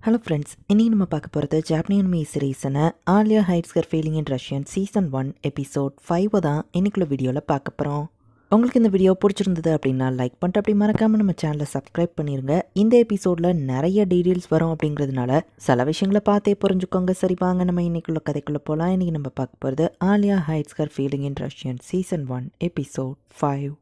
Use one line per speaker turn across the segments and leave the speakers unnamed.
Hello friends, இன்னைக்கு நம்ம பார்க்க போகிறது ஜாப்பனீஸ் மீ சீரீஸான Alya hides her feeling in Russian season 1 episode 5 தான் இன்னைக்குள்ள வீடியோவில் பார்க்க போகிறோம். உங்களுக்கு இந்த வீடியோ பிடிச்சிருந்தது அப்படின்னா லைக் பண்ணிட்டு அப்படி மறக்காமல் நம்ம சேனலை சப்ஸ்கிரைப் பண்ணிடுங்க. இந்த எபிசோடில் நிறைய டீட்டெயில்ஸ் வரும் அப்படிங்கிறதுனால சில விஷயங்களை பார்த்தே புரிஞ்சுக்கோங்க. சரி வாங்க நம்ம இன்னைக்குள்ள கதைக்குள்ளே போகலாம். இன்றைக்கி நம்ம பார்க்க போகிறது Alya hides her feeling in Russian season 1 episode 5.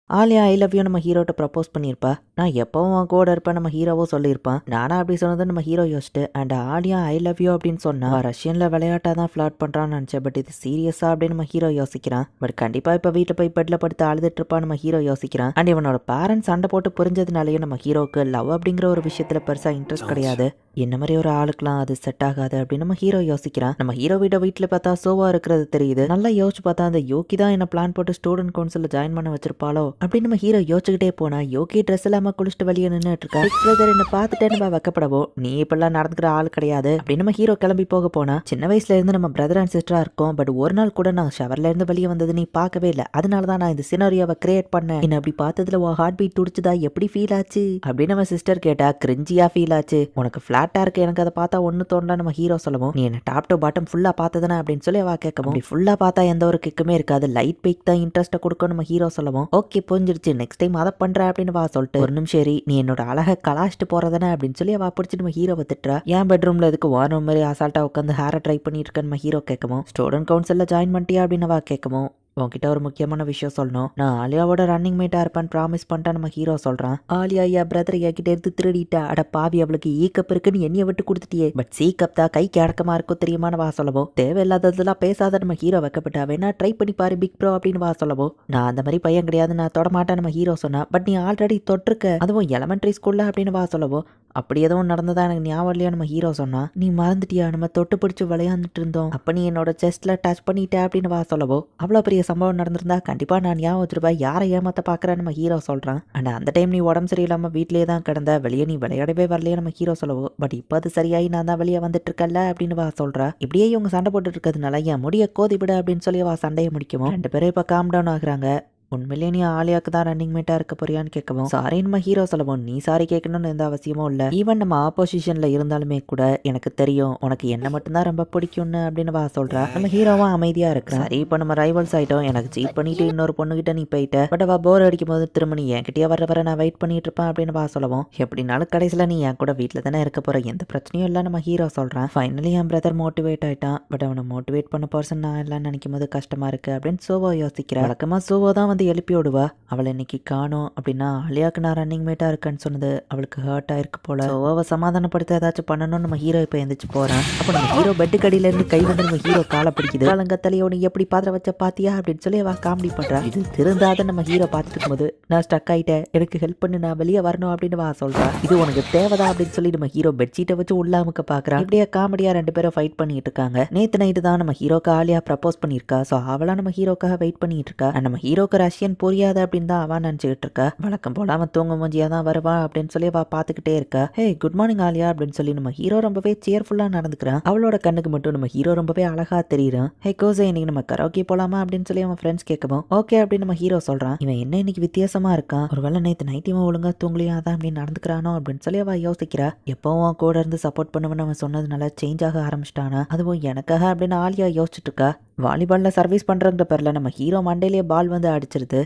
Alya I love you நம்ம ஹீரோட்ட ப்ரப்போஸ் பண்ணியிருப்பா. நான் எப்பவும் அவன் கூட இருப்பேன் நம்ம ஹீரோவும் சொல்லியிருப்பான். நானா அப்படி சொன்னது நம்ம ஹீரோ யோசிச்சுட்டு and Alya I love you அப்படின்னு சொன்னா ரஷ்யன்ல விளையாட்டா தான் ஃபிளாட் பண்றான்னு நினைச்சேன். பட் இது சீரியஸா அப்படின்னு நம்ம ஹீரோ யோசிக்கிறான். பட் கண்டிப்பா இப்ப வீட்டில் போய் பெட்ல படுத்து அழுதுட்டு இருப்பான் நம்ம ஹீரோ யோசிக்கிறான். அண்ட் இவனோட பேரண்ட்ஸ் சண்டை போட்டு புரிஞ்சதுனாலயும் நம்ம ஹீரோக்கு லவ் அப்படிங்கிற ஒரு விஷயத்துல பெருசா இன்ட்ரெஸ்ட் கிடையாது. என்ன மாதிரி ஒரு ஆளுக்குலாம் அது செட் ஆகாது அப்படின்னு நம்ம ஹீரோ யோசிக்கிறான். நம்ம ஹீரோ வீட்டில் பார்த்தா சோவா இருக்கிறது தெரியுது. நல்லா யோசிச்சு பார்த்தா அந்த யோகி தான் என்ன பிளான் போட்டு ஸ்டூடெண்ட் கவுன்சில் ஜாயின் பண்ண வச்சிருப்பாளோ அப்படின்னு நம்ம ஹீரோ யோசிச்சுக்கிட்டே போனா யோகி ட்ரெஸ் இல்லாம குளிச்சுட்டு வெளியே நின்றுட்டு இருக்கா. பிரதர் என்ன பார்த்துட்டே நம்ம வைக்கப்படவோ நீ இப்பெல்லாம் நடந்துக்கிற ஆள் கிடையாது அப்படின்னு நம்ம ஹீரோ கிளம்பி போக போனா சின்ன வயசுல இருந்து நம்ம பிரதர் அண்ட் சிஸ்டரா இருக்கோம். பட் ஒரு நாள் கூட நான் ஷவர்ல இருந்து வெளியே வந்தது நீ பார்க்கவே இல்லை. அதனாலதான் நான் இந்த சினாரியோவை கிரியேட் பண்ணேன். என்ன அப்படி பார்த்ததுல உன் ஹார்ட் பீட் துடிச்சுதா எப்படி ஃபீல் ஆச்சு அப்படின்னு நம்ம சிஸ்டர் கேட்டா கிரிஞ்சியா ஃபீல் ஆச்சு. உனக்கு ஃபிளாட்டா இருக்கு எனக்கு அதை பார்த்தா ஒன்னு தோணல நம்ம ஹீரோ சொல்லவும் நீ என்ன டாப் டு பாட்டம் ஃபுல்லா பார்த்ததுனா அப்படின்னு சொல்லி அவ கேட்கவும் ஃபுல்லா பார்த்தா எந்த ஒரு கிக்குமே இருக்காது. லைட் பிக் தான் இன்ட்ரெஸ்ட்டை கொடுக்கும் நம்ம ஹீரோ சொல்லவும் ஓகே புரிஞ்சிருச்சு நெக்ஸ்ட் டைம் அதை பண்ற அப்படின்னு வா சொல்லிட்டு ஒரு நிமிஷம் சரி நீ என்னோட அழகை கலாச்சிட்டு போறதானே அப்படின்னு சொல்லி அவ பிடிச்சி நம்ம ஹீரோவை திட்டுறா. என் பெட்ரூம்ல எதுக்கு வாரம் மாதிரி அசால்ட்டா உட்காந்து ஹேரை ட்ரை பண்ணிட்டு இருக்கேன் நம்ம ஹீரோ கேட்கவும் ஸ்டூடெண்ட் கவுன்சில்ல ஜாயின் பண்ணிட்டியா அப்படின்னு அவ கேட்கவும் உன்கிட்ட ஒரு முக்கியமான விஷயம் சொல்லணும். நான் ஆலியாவோட ரன்னிங் மேட்டா இருப்பேன் ப்ராமிஸ் பண்ணிட்டா நம்ம ஹீரோ சொல்றான். ஆலியா ஐயா பிரதர் என்கிட்ட இருந்து திருடிட்டா. அட பாவி அவளுக்கு ஈக்கப் இருக்குன்னு என்னைய விட்டு கொடுத்துட்டியே. பட் சி கப் தான் கைக்கு அடக்கமா இருக்கும் தெரியுமான வா சொல்லவும் தேவையில்லாததெல்லாம் பேசாத நம்ம ஹீரோ வைக்கப்பட்டா. வேணா ட்ரை பண்ணி பாரு பிக் ப்ரோ அப்படின்னு வா சொல்லவும் நான் அந்த மாதிரி பையன் கிடையாது நான் தொட மாட்டேன் நம்ம ஹீரோ சொன்னா. பட் நீ ஆல்ரெடி தொட்டிருக்க அதுவும் எலமெண்ட்ரி ஸ்கூல்ல அப்படின்னு வா சொல்லவும் அப்படி எதுவும் நடந்ததா எனக்கு ஞாபகம் இல்லையா நம்ம ஹீரோ சொன்னா. நீ மறந்துட்டியா நம்ம தொட்டு பிடிச்சி விளையாண்டுட்டு இருந்தோம் அப்ப நீ என்னோட செஸ்ட்ல டச் பண்ணிட்ட அப்படின்னு வா சொல்லவோ அவ்வளவு பெரிய சம்பவம் நடந்திருந்தா கண்டிப்பா நான் ஞாபகம் வச்சிருப்பேன். யாரை ஏமாத்த பாக்குறேன் நம்ம ஹீரோ சொல்றான். அண்ட் அந்த டைம் நீ உடம்பு சரியில்லாம வீட்லயே தான் கிடந்த வெளியே நீ விளையாடவே வரலையே நம்ம ஹீரோ சொல்லவோ பட் இப்போ அது சரியாயி நான் தான் வெளியே வந்துட்டு இருக்கல அப்படின்னு வா சொல்றா. இப்படியே இவங்க சண்டை போட்டு இருக்கிறதுனால என் முடிய கோதி விட அப்படின்னு சொல்லி வா சண்டையை முடிக்கவும் 2 பேரும் இப்ப காம் டவுன் ஆகுறாங்க. உண்மையிலே நீ ஆலியாக்கு தான் ரன்னிங் மேட்டா இருக்க போறியான்னு கேட்கவும் சாரி நம்ம ஹீரோ சொல்லவும் நீ சாரி கேட்கணும்னு எந்த அவசியமும் இல்ல. ஈவன் நம்ம ஆப்போசிஷன்ல இருந்தாலுமே கூட எனக்கு தெரியும் உனக்கு என்ன மட்டும்தான் ரொம்ப பிடிக்கும்னு அப்படின்னு வா சொல்றா. நம்ம ஹீரோவா அமைதியா இருக்கிறான். சரி இப்போ நம்ம ரைவல்ஸ் ஆயிட்டோம். எனக்கு சீட் பண்ணிட்டு இன்னொரு பொண்ணுகிட்ட நீ போயிட்ட. பட் அவ போர் அடிக்கும் போது திரும்ப நீ என்கிட்டயே வர நான் வெயிட் பண்ணிட்டு இருப்பேன் அப்படின்னு வா சொல்லவும் எப்படினாலும் கடைசியில நீ என் கூட வீட்டுல தானே இருக்க போற எந்த பிரச்சனையும் இல்ல நம்ம ஹீரோ சொல்றான். ஃபைனலி என் பிரதர் மோட்டிவேட் ஆயிட்டான். பட் அவனை மோட்டிவேட் பண்ண பர்சன் நான் எல்லாம் நினைக்கும் போது கஷ்டமா இருக்கு அப்படின்னு சோவோ யோசிக்கிறேன். வழக்கமா சோவோ தான் வந்து எழுப்பி விடுவா. அவளை இன்னைக்கு காணோம் அப்படின்னா ஆலியாக்கு நான் ரன்னிங் மேட்டா இருக்கேன்னு சொன்னது அவளுக்கு ஹர்ட் ஆயிருக்கு போல. சோவாவை சமாதானப்படுத்த ஏதாச்சும் பண்ணணும்னு நம்ம ஹீரோ இப்போ எந்திரிச்சு போறான். அப்ப நம்ம ஹீரோ பெட்டு கடியில இருந்து கை வந்து நம்ம ஹீரோ காலை பிடிக்குது. காலங்கத்தலையோ நீ எப்படி பாத்திர வச்ச பாத்தியா அப்படின்னு சொல்லி அவ காமெடி பண்றா. இது திருந்தாத நம்ம ஹீரோ பார்த்துட்டு இருக்கும்போது நான் ஸ்டக் ஆயிட்டேன் எனக்கு ஹெல்ப் பண்ணு நான் வெளியே வரணும் அப்படின்னு வா சொல்றா. இது உனக்கு தேவைதான் அப்படின்னு சொல்லி நம்ம ஹீரோ பெட்ஷீட்டை வச்சு உள்ளாமுக்க பாக்குறான். இப்படியே காமெடியா 2 பேரும் ஃபைட் பண்ணிட்டு இருக்காங்க. நேத்து நைட்டு தான் நம்ம ஹீரோக்கு ஆலியா ப்ரப்போஸ் பண்ணிருக்கா. சோ அவளா நம்ம ஹீரோக்காக வெயிட் பண்ணிட்டு இருக்கா. நம்ம ஹீரோக்கு ரஷ்யன் புரியாது அப்படின்னு தான் அவன் நினைச்சுக்கிட்டு இருக்கா. வழக்கம் போல அவன் தூங்க மூஞ்சியா தான் வருவான் அப்படின்னு சொல்லி அவ பாத்துக்கிட்டே இருக்கா. ஹே குட் மார்னிங் ஆலியா அப்படின்னு சொல்லி நம்ம ஹீரோ ரொம்பவே சேர்ஃபுல்லா நடந்துக்கிறான். அவளோட கண்ணுக்கு மட்டும் நம்ம ஹீரோ ரொம்பவே அழகா தெரியுறான். ஹே கோசே இன்னைக்கு நம்ம கரோக்கே போலாமா அப்படின்னு சொல்லி அவன் ஃப்ரெண்ட்ஸ் கேட்கவும் ஓகே அப்படின்னு நம்ம ஹீரோ சொல்றான். இவன் என்ன இன்னைக்கு வித்தியாசமா இருக்கான். ஒருவேளை நேற்று நைட் இவன் ஒழுங்கா தூங்கலையா அதான் அப்படி நடந்துக்கிறானோ அப்படின்னு சொல்லி அவ யோசிக்கிறா. எப்பவும் கூட இருந்து சப்போர்ட் பண்ணுவேன்னு அவன் சொன்னதுனால சேஞ்ச் ஆக ஆரம்பிச்சிட்டானா அதுவும் எனக்காக அப்படின்னு ஆலியா யோசிச்சுட்டு இருக்கா. வாலிபால்ல சர்வீஸ் பண்றங்கிற பேர்ல நம்ம ஹீரோ மண்டையிலேயே பால் வந்து அடிச்சிருது.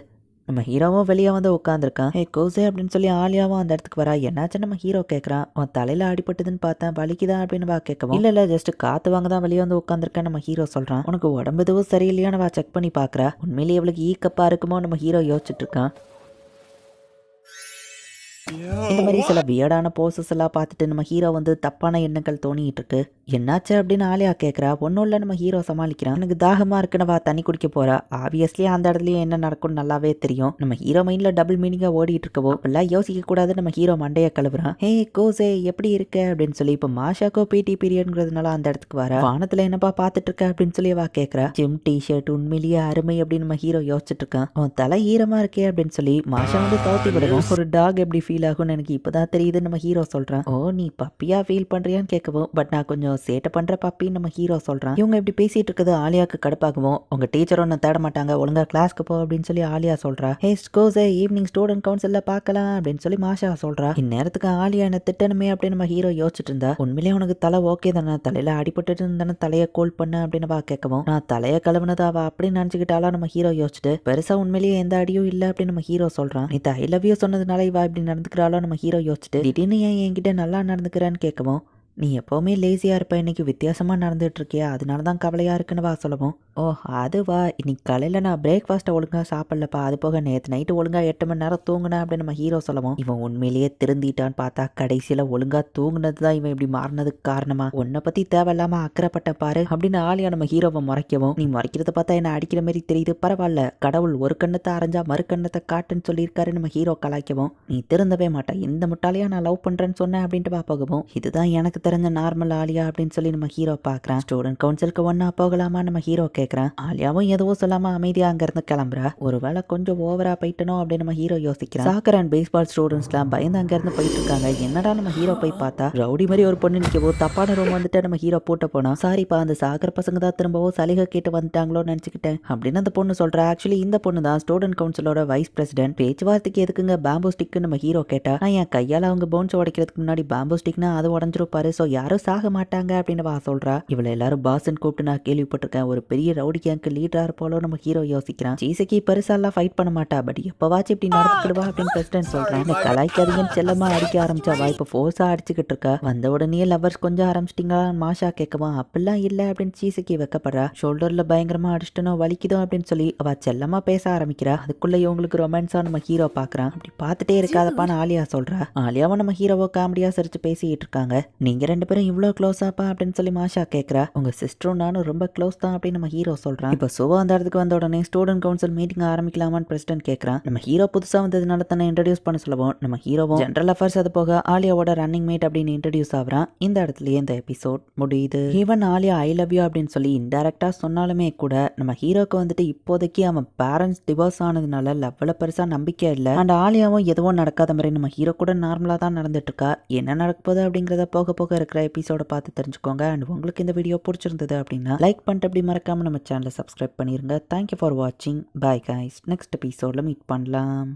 நம்ம ஹீரோவும் வெளியே வந்து உட்காந்துருக்கான். ஹே கோசே அப்படின்னு சொல்லி ஆலியாவும் அந்த இடத்துக்கு வரா. என்னாச்சு நம்ம ஹீரோ கேட்கறான். உன் தலையில அடிபட்டதுன்னு பார்த்தேன் வலிக்குதான் அப்படின்னு வா கேட்கவும் இல்ல ஜஸ்ட் காத்து வாங்க தான் வெளியே வந்து உட்காந்துருக்கேன் நம்ம ஹீரோ சொல்றான். உனக்கு உடம்பு எதுவும் சரியில்லையான்னு வா செக் பண்ணி பாக்குறா. உண்மையிலேயே இவளுக்கு ஈக்கப்பா இருக்குமோ நம்ம ஹீரோ யோசிச்சுட்டு இருக்கான். இந்த மாதிரி சில வியர்டான போசஸ் எல்லாம் பார்த்துட்டு நம்ம ஹீரோ வந்து தப்பான எண்ணங்கள் தோணிட்டு இருக்கு. என்னாச்சு அப்படின்னு ஆலியா கேட்கறா. ஒன்னும் இல்ல நம்ம ஹீரோ சமாளிக்கிறான். எனக்கு தாகமா இருக்குன்னு வா தண்ணி குடிக்க போறா. ஆப்வியஸ்லி அந்த இடத்துலயே என்ன நடக்கும்னு நல்லாவே தெரியும். நம்ம ஹீரோ மைண்ட்ல டபுள் மீனிங்கா ஓடிட்டு இருக்கவோ அப்படிலாம் யோசிக்க கூடாது நம்ம ஹீரோ மண்டைய கழுவுறான். ஹே கோசே எப்படி இருக்க அப்படின்னு சொல்லி இப்ப மாஷாக்கோ பிடி பீரியட்ங்கிறதுனால அந்த இடத்துக்கு வர. வானத்துல என்னப்பா பாத்துட்டு இருக்க அப்படின்னு சொல்லி வா கேட்கறா. ஜிம் டிஷர்ட் உண்மையிலேயே அருமை அப்படின்னு நம்ம ஹீரோ யோசிச்சுட்டு இருக்கான். உன் தலை ஈரமா இருக்கே அப்படின்னு சொல்லி மாஷா வந்து தோத்தி விடுவோம். ஒரு டாக் எப்படி ஃபீல் ஆகும்னு எனக்கு இப்பதான் தெரியுது நம்ம ஹீரோ சொல்றான். ஓ நீ பப்பியா ஃபீல் பண்றியான்னு கேட்கவும், பட் நான் கொஞ்சம் சேட்டை பண்ற பப்பின்னு நம்ம ஹீரோ சொல்றான். இவங்க இப்படி பேசிட்டு இருக்குது ஆலியாக்கு கடுப்பாகவும், உங்க டீச்சர் ஒன்னு தேட மாட்டாங்க, ஒழுங்கா கிளாஸ்க்கு போ அப்படின்னு சொல்லி ஆலியா சொல்றா. ஹே ஸ்கோஸ் ஈவினிங் ஸ்டூடெண்ட் கவுன்சில்ல பார்க்கலாம் அப்படின்னு சொல்லி மாஷா சொல்றா. இந்நேரத்துக்கு ஆலியா என்ன திட்டணுமே அப்படின்னு நம்ம ஹீரோ யோசிச்சுட்டு இருந்தா. உண்மையிலேயே உனக்கு தலை ஓகே தானே, தலையில அடிபட்டு இருந்தானே தலையை கோல் பண்ண அப்படின்னு வா கேட்கவும், நான் தலையை கழுவுனது அவ அப்படின்னு நினைச்சுக்கிட்டாலும் நம்ம ஹீரோ யோசிச்சுட்டு, பெருசா உண்மையிலேயே எந்த அடியும் இல்ல அப்படின்னு நம்ம ஹீரோ சொல்றான். நீ ஐ லவ் யூ சொன்னதுனால இவா இப்படி நடந்துக்கிறாளோ நம்ம ஹீரோ யோசிச்சுட்டு, திடீர்னு ஏன் என்கிட்ட நல்லா நடந்துக்கிறேன்னு கேட்கவும், நீ எப்போவுமே லேசியா இருப்ப, இன்னைக்கு வித்தியாசமா நடந்துட்டு இருக்கியா, அதனால தான் கவலையா இருக்குன்னு வா சொல்லவும், ஓ அதுவா இன்னைக்கு காலையில் நான் பிரேக்ஃபாஸ்ட்டை ஒழுங்காக சாப்பிடலப்பா, அது போக நேற்று நைட்டு ஒழுங்காக 8 மணி நேரம் தூங்கினேன் அப்படின்னு நம்ம ஹீரோ சொல்லவும், இவன் உண்மையிலேயே திருந்திட்டான்னு பார்த்தா கடைசியில் ஒழுங்காக தூங்குனது தான் இவன் இப்படி மாறினதுக்கு காரணமா, உன்னை பற்றி தேவையில்லாமல் அக்கறைப்பட்ட பாரு அப்படின்னு ஆலியா நம்ம ஹீரோவை முறைக்கவும், நீ முறைக்கிறத பார்த்தா என்ன அடிக்கிற மாதிரி தெரியுது, பரவாயில்ல கடவுள் ஒரு கண்ணத்தை அரைஞ்சா மறு கண்ணத்தை காட்டுன்னு சொல்லியிருக்காரு நம்ம ஹீரோ கலாய்க்கவும், நீ திருந்தவே மாட்டேன், இந்த முட்டாளையா நான் லவ் பண்ணுறேன்னு சொன்னேன் அப்படின்ட்டு பார்ப்போம், இதுதான் எனக்கு தெரிஞ்ச நார்மல் ஆலியா அப்படின்னு சொல்லி நம்ம ஹீரோ பார்க்குறான். ஸ்டூடெண்ட் கவுன்சிலுக்கு ஒன்றா போகலாமா நம்ம ஹீரோ கேட்குறான். ஆலியாவும் எதுவும் சொல்லாம அமைதியா அங்கிருந்து கிளம்புறா. ஒருவேளை கொஞ்சம் ஓவரா போயிட்டனோ அப்படின்னு நம்ம ஹீரோ யோசிக்கிறான். சாக்கர் அண்ட் பேஸ்பால் ஸ்டூடெண்ட்ஸ்லாம் பயந்து அங்கிருந்து போயிட்டு இருக்காங்க. என்னடா நம்ம ஹீரோ போய் பார்த்தா ரவுடி மாதிரி ஒரு பொண்ணு நிற்கவோ, தப்பான ரூம் வந்துட்டு நம்ம ஹீரோ போட்ட போனா, சாரிப்பா அந்த சாக்கர் பசங்க தான் திரும்பவும் சலுகை கேட்டு வந்துட்டாங்களோன்னு நினைச்சுக்கிட்டேன் அப்படின்னு அந்த பொண்ணு சொல்றா. ஆக்சுவலி இந்த பொண்ணு தான் ஸ்டூடெண்ட் கவுன்சிலோட வைஸ் பிரசிடென்ட். பேச்சுவார்த்தைக்கு எதுக்குங்க பேம்போ ஸ்டிக் நம்ம ஹீரோ கேட்டா, நான் என் கையால அவங்க போன்ஸ் உடைக்கிறதுக்கு முன்னாடி பேம்போ ஸ்டிக்னா அது உடஞ்சிருப்பாரு, ஸோ யாரும் சாக மாட்டாங்க அப்படின்னு வா சொல்றா. இவளை எல்லாரும் பாஸ்ன்னு கூப்பிட்டு நான் கேள்விப்பட்டிருக்கேன், ஒரு பெரிய ரவுடி கேங்க்கு லீடரா இருப்பாலோ நம்ம ஹீரோ யோசிக்கிறான். ஜீசக்கி பெருசாலாம் ஃபைட் பண்ண மாட்டா, பட் எப்பவாச்சும் இப்படி நடந்துக்கிடுவா அப்படின்னு பிரசிடென்ட் சொல்றான். இந்த கலாய்க்காதீங்கன்னு செல்லமா அடிக்க ஆரம்பிச்சாவா, இப்போ ஃபோர்ஸா அடிச்சுக்கிட்டு இருக்கா, வந்த உடனே லவர்ஸ் கொஞ்சம் ஆரம்பிச்சிட்டீங்களா மாஷா கேட்கவா, அப்படிலாம் இல்ல அப்படின்னு ஜீசக்கி வைக்கப்படுறா. ஷோல்டர்ல பயங்கரமா அடிச்சிட்டனோ வலிக்குதோ அப்படின்னு சொல்லி அவ செல்லமா பேச ஆரம்பிக்கிறா. அதுக்குள்ள இவங்களுக்கு ரொமான்ஸா நம்ம ஹீரோ பாக்குறான். அப்படி பார்த்துட்டே இருக்காதப்பான்னு ஆலியா சொல்றா. ஆலியாவும் நம்ம ஹீரோவோ காமெடியா சிரிச்சு பேசிட்டு இருக்காங்க. நீங்க ரெண்டு பேரும் இவ்வளோ க்ளோஸாப்பா அப்படின்னு சொல்லி மாஷா கேட்கறா. உங்க சிஸ்டரும் நானும் ரொம்ப க்ளோஸ் தான் அப்படின்னு நம்ம ஹீரோ சொல்றான். இப்போ சுவா அந்த இடத்துக்கு வந்த உடனே ஸ்டூடெண்ட் கவுன்சில் மீட்டிங் ஆரம்பிக்கலாமான்னு பிரசிடென்ட் கேட்கறான். நம்ம ஹீரோ புதுசா வந்ததுனால தானே இன்ட்ரடியூஸ் பண்ண சொல்லவும், நம்ம ஹீரோவும் ஜெனரல் அஃபேர்ஸ் அது போக ஆலியாவோட ரன்னிங் மேட் அப்படின்னு இன்ட்ரடியூஸ் ஆகிறான். இந்த இடத்துலயே இந்த எபிசோட் முடியுது. Even Alya I love you அப்படின்னு சொல்லி இன்டைரக்டா சொன்னாலுமே கூட நம்ம ஹீரோக்கு வந்துட்டு இப்போதைக்கு அவன் பேரண்ட்ஸ் டிவோர்ஸ் ஆனதுனால லவ்ல பெருசா நம்பிக்கை இல்லை. அண்ட் ஆலியாவும் எதுவும் நடக்காத மாதிரி நம்ம ஹீரோ கூட நார்மலா தான் நடந்துட்டு இருக்கா. என்ன நடக்க போகுது அப்படிங்கிறத போக போக இருக்கிற எபிசோட பார்த்து தெரிஞ்சுக்கோங்க. அண்ட் உங்களுக்கு இந்த வீடியோ பிடிச்சிருந்தது அப்படின்னா லைக் பண்ணிட்டு அப்படி மறக்காம நம்ம சேனலை சப்ஸ்கிரைப் பண்ணிருங்க. தேங்க்யூ ஃபார் வாட்சிங். Bye guys. நெக்ஸ்ட் எபிசோட்ல மீட் பண்ணலாம்.